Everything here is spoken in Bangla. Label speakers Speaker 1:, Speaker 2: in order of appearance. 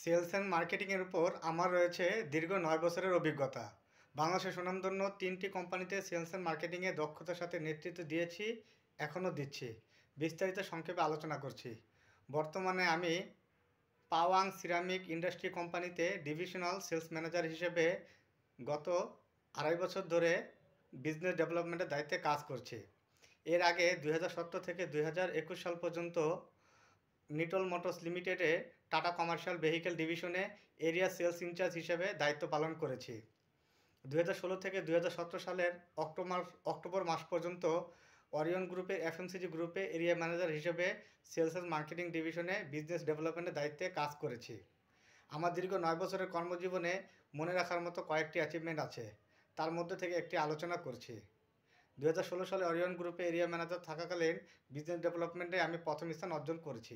Speaker 1: সেলস অ্যান্ড মার্কেটিংয়ের উপর আমার রয়েছে দীর্ঘ 9 বছরের অভিজ্ঞতা। বাংলাদেশের স্বনামধন্য 3টি কোম্পানিতে সেলস অ্যান্ড মার্কেটিংয়ে দক্ষতার সাথে নেতৃত্ব দিয়েছি, এখনও দিচ্ছি। বিস্তারিত সংক্ষেপে আলোচনা করছি। বর্তমানে আমি পাওয়াং সিরামিক ইন্ডাস্ট্রি কোম্পানিতে ডিভিশনাল সেলস ম্যানেজার হিসেবে গত 2.5 বছর ধরে বিজনেস ডেভেলপমেন্টের দায়িত্বে কাজ করছি। এর আগে 2017 থেকে 2021 সাল পর্যন্ত নিটল মোটরস লিমিটেডে টাটা কমার্শিয়াল ভেহিকেল ডিভিশনে এরিয়া সেলস ইনচার্জ হিসেবে দায়িত্ব পালন করেছি। 2016 থেকে 2017 সালের অক্টোবর মাস পর্যন্ত ওরিয়ন গ্রুপের এফএমসিজি গ্রুপে এরিয়া ম্যানেজার হিসেবে সেলস অ্যান্ড মার্কেটিং ডিভিশনে বিজনেস ডেভেলপমেন্টের দায়িত্বে কাজ করেছি। আমার দীর্ঘ 9 বছরের কর্মজীবনে মনে রাখার মতো কয়েকটি অ্যাচিভমেন্ট আছে, তার মধ্যে থেকে একটি আলোচনা করছি। 2016 সালে ওরিয়ন গ্রুপে এরিয়া ম্যানেজার থাকাকালীন বিজনেস ডেভেলপমেন্টে আমি প্রথম স্থান অর্জন করেছি।